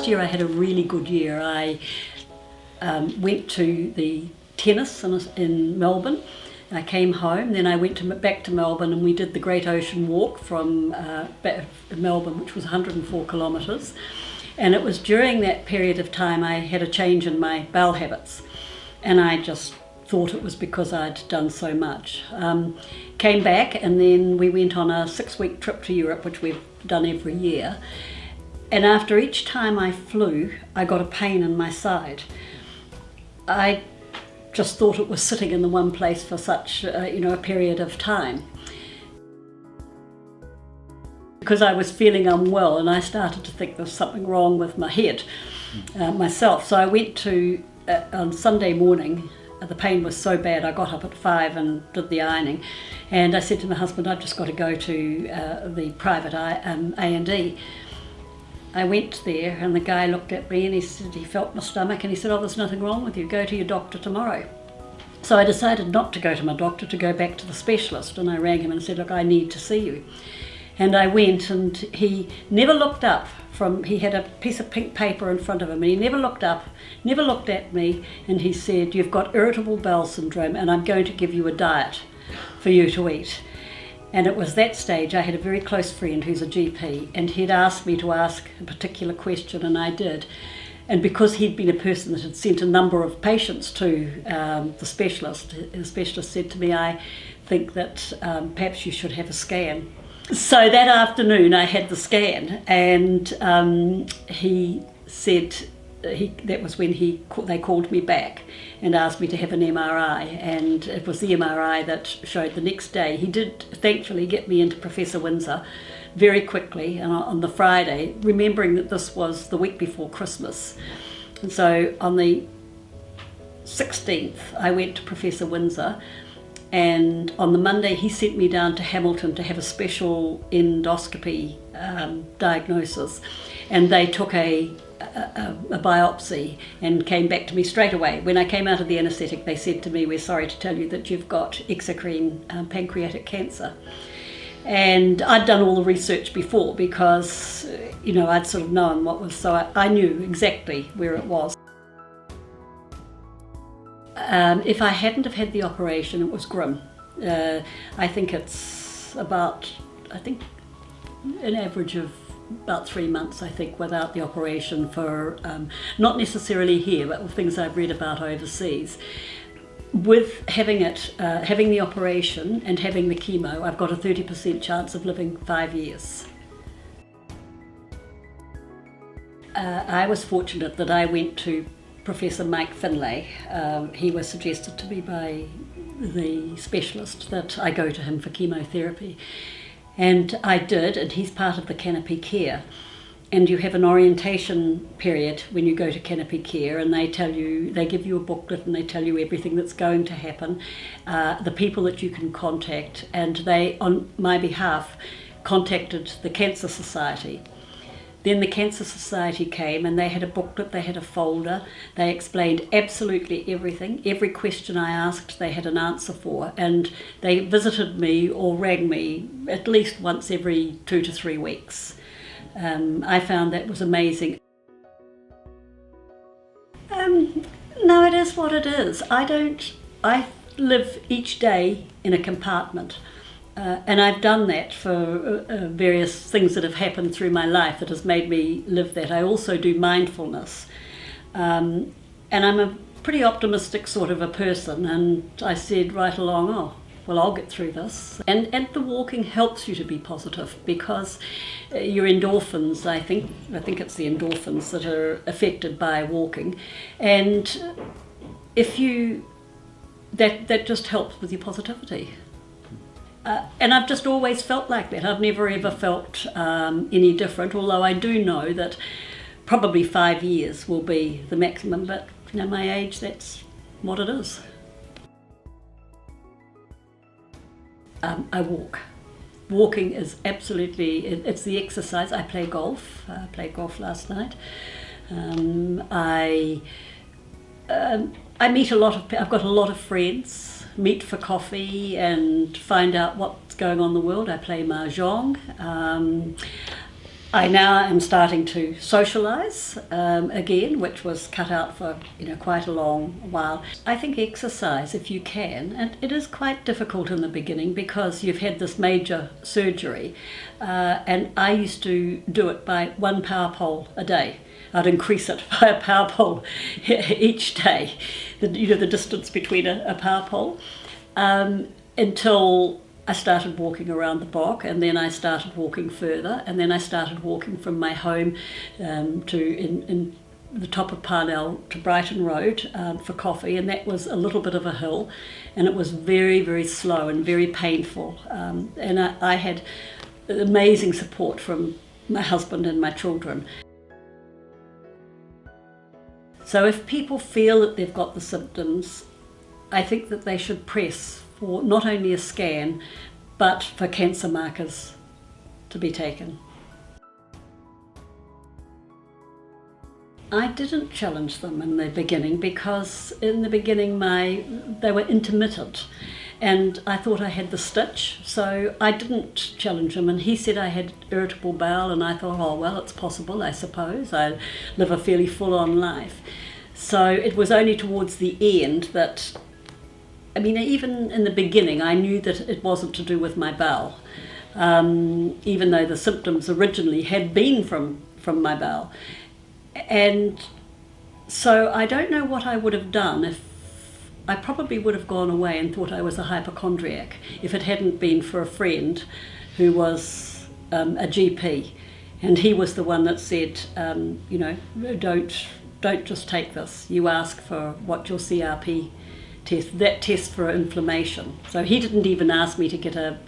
last year I had a really good year. I went to the tennis in Melbourne. I came home, then I went back to Melbourne, and we did the Great Ocean Walk from Melbourne, which was 104 kilometres. And it was during that period of time I had a change in my bowel habits, and I just thought it was because I'd done so much. Came back, and then we went on a 6-week trip to Europe, which we've done every year. And after each time I flew, I got a pain in my side. I just thought it was sitting in the one place for such a period of time. Because I was feeling unwell, and I started to think there was something wrong with my head myself. So I went to, on Sunday morning, the pain was so bad, I got up at 5 and did the ironing. And I said to my husband, I've just got to go to the private A&E. I went there, and the guy looked at me and he said he felt my stomach, and he said, oh, there's nothing wrong with you, go to your doctor tomorrow. So I decided not to go to my doctor, to go back to the specialist, and I rang him and said, look, I need to see you. And I went, and he never looked up he had a piece of pink paper in front of him, and he never looked up, never looked at me, and he said, you've got irritable bowel syndrome, and I'm going to give you a diet for you to eat. And it was that stage I had a very close friend who's a GP, and he'd asked me to ask a particular question, and I did. And because he'd been a person that had sent a number of patients to the specialist said to me, I think that perhaps you should have a scan. So that afternoon I had the scan, and he said, that was when they called me back and asked me to have an MRI, and it was the MRI that showed the next day. He did thankfully get me into Professor Windsor very quickly, and on the Friday, remembering that this was the week before Christmas. And so on the 16th I went to Professor Windsor, and on the Monday he sent me down to Hamilton to have a special endoscopy diagnosis, and they took a biopsy and came back to me straight away. When I came out of the anaesthetic, they said to me, we're sorry to tell you that you've got exocrine pancreatic cancer. And I'd done all the research before because I'd sort of known what was, so I knew exactly where it was. If I hadn't have had the operation, it was grim. I think it's about, an average of about 3 months, I think, without the operation for, not necessarily here, but with things I've read about overseas. With having the operation and having the chemo, I've got a 30% chance of living 5 years. I was fortunate that I went to Professor Mike Finlay. He was suggested to me by the specialist that I go to him for chemotherapy. And I did, and he's part of the Canopy Care. And you have an orientation period when you go to Canopy Care, and they give you a booklet and they tell you everything that's going to happen, the people that you can contact, and they, on my behalf, contacted the Cancer Society. Then the Cancer Society came, and they had a booklet, they had a folder, they explained absolutely everything. Every question I asked they had an answer for, and they visited me or rang me at least once every 2 to 3 weeks. I found that was amazing. No, it is what it is. I live each day in a compartment. And I've done that for various things that have happened through my life that has made me live that. I also do mindfulness. And I'm a pretty optimistic sort of a person, and I said right along, oh, well, I'll get through this. And the walking helps you to be positive because your endorphins, I think it's the endorphins that are affected by walking. And that just helps with your positivity. And I've just always felt like that. I've never ever felt any different, although I do know that probably 5 years will be the maximum, but my age, that's what it is. I walk. Walking is absolutely, it's the exercise. I play golf. I played golf last night. I meet I've got a lot of friends, meet for coffee and find out what's going on in the world. I play mahjong. I now am starting to socialise again, which was cut out for quite a long while. I think exercise, if you can, and it is quite difficult in the beginning because you've had this major surgery, and I used to do it by 1 power pole a day. I'd increase it by a power pole each day, the distance between a power pole, until I started walking around the block, and then I started walking further, and then I started walking from my home in the top of Parnell to Brighton Road for coffee, and that was a little bit of a hill, and it was very, very slow and very painful, and I had amazing support from my husband and my children. So if people feel that they've got the symptoms, I think that they should press for not only a scan, but for cancer markers to be taken. I didn't challenge them in the beginning because in the beginning they were intermittent, and I thought I had the stitch, so I didn't challenge him, and he said I had irritable bowel, and I thought, oh well, it's possible, I suppose. I live a fairly full-on life. So it was only towards the end that, even in the beginning, I knew that it wasn't to do with my bowel, even though the symptoms originally had been from my bowel. And so I don't know what I would have done if I probably would have gone away and thought I was a hypochondriac if it hadn't been for a friend who was a GP, and he was the one that said, don't just take this. You ask for what your CRP test, that test for inflammation. So he didn't even ask me to get a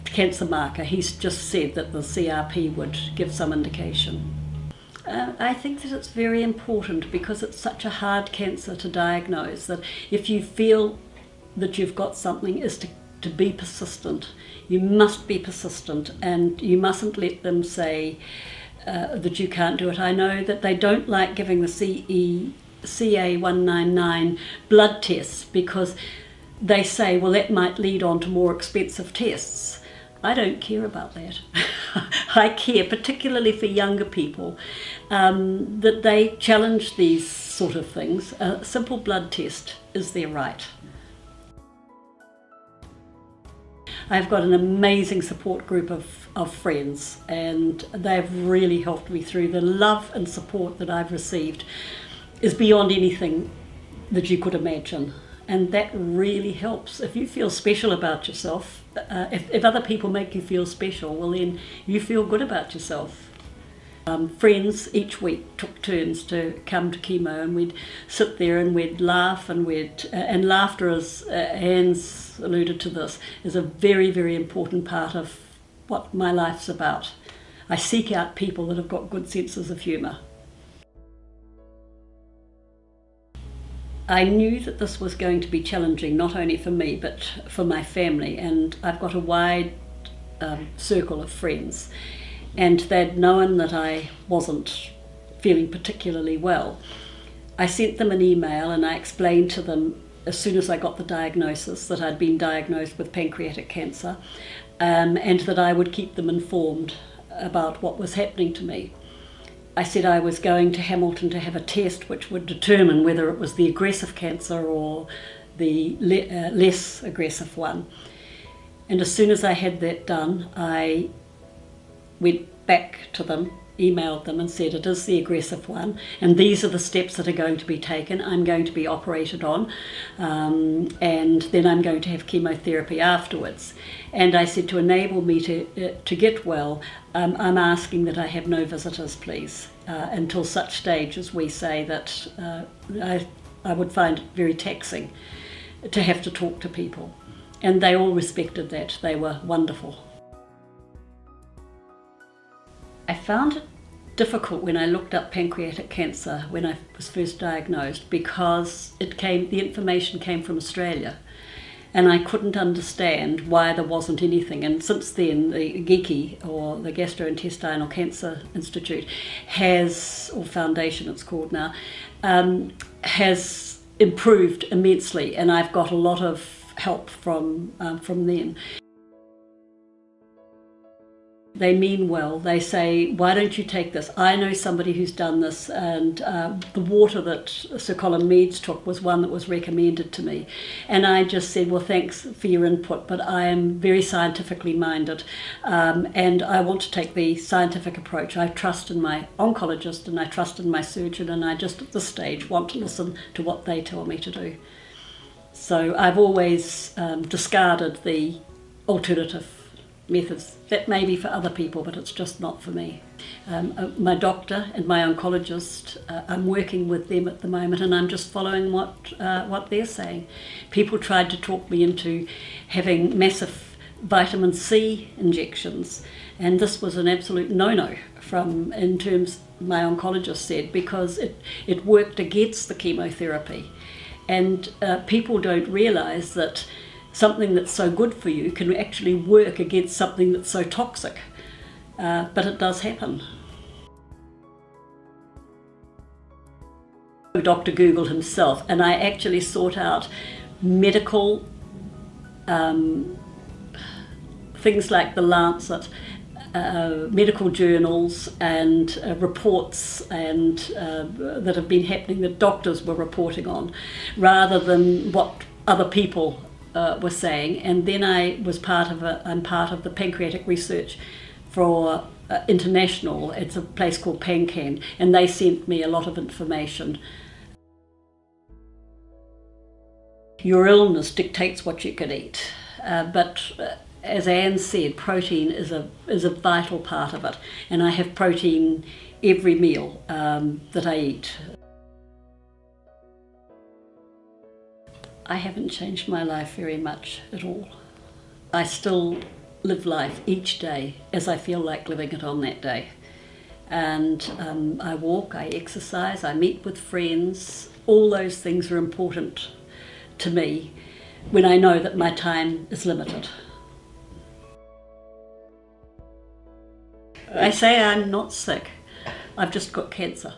cancer marker. He's just said that the CRP would give some indication. I think that it's very important because it's such a hard cancer to diagnose, that if you feel that you've got something, is to be persistent. You must be persistent, and you mustn't let them say that you can't do it. I know that they don't like giving the CA199 blood tests because they say, well, that might lead on to more expensive tests. I don't care about that. I care, particularly for younger people, that they challenge these sort of things. A simple blood test is their right. I've got an amazing support group of friends, and they've really helped me through. The love and support that I've received is beyond anything that you could imagine, and that really helps. If you feel special about yourself, if other people make you feel special, well then you feel good about yourself. Friends each week took turns to come to chemo, and we'd sit there and we'd laugh, and and laughter, as Anne's alluded to this, is a very, very important part of what my life's about. I seek out people that have got good senses of humour. I knew that this was going to be challenging, not only for me but for my family, and I've got a wide circle of friends, and they'd known that I wasn't feeling particularly well. I sent them an email and I explained to them as soon as I got the diagnosis that I'd been diagnosed with pancreatic cancer, and that I would keep them informed about what was happening to me. I said I was going to Hamilton to have a test which would determine whether it was the aggressive cancer or the less aggressive one. And as soon as I had that done, I went back to them, emailed them and said, it is the aggressive one, and these are the steps that are going to be taken. I'm going to be operated on, and then I'm going to have chemotherapy afterwards. And I said, to enable me to get well, I'm asking that I have no visitors, please, until such stage as we say that I would find it very taxing to have to talk to people. And they all respected that. They were wonderful. I found it difficult when I looked up pancreatic cancer when I was first diagnosed, because the information came from Australia, and I couldn't understand why there wasn't anything. And since then, the GECI, or the Gastrointestinal Cancer Institute, or foundation it's called now, has improved immensely, and I've got a lot of help from them. They mean well. They say, why don't you take this? I know somebody who's done this, and the water that Sir Colin Meads took was one that was recommended to me. And I just said, well, thanks for your input, but I am very scientifically minded, and I want to take the scientific approach. I trust in my oncologist and I trust in my surgeon, and I just at this stage want to listen to what they tell me to do. So I've always discarded the alternative methods. That may be for other people, but it's just not for me. My doctor and my oncologist, I'm working with them at the moment, and I'm just following what they're saying. People tried to talk me into having massive vitamin C injections, and this was an absolute no-no in terms my oncologist said, because it worked against the chemotherapy. And people don't realise that something that's so good for you can actually work against something that's so toxic, but it does happen. Dr. Google himself, and I actually sought out medical things like the Lancet, medical journals and reports and that have been happening that doctors were reporting on, rather than what other people were saying. And then I'm part of the pancreatic research for international. It's a place called PanCan, and they sent me a lot of information. Your illness dictates what you can eat, but as Anne said, protein is a vital part of it, and I have protein every meal that I eat. I haven't changed my life very much at all. I still live life each day as I feel like living it on that day. And I walk, I exercise, I meet with friends. All those things are important to me when I know that my time is limited. I say I'm not sick, I've just got cancer.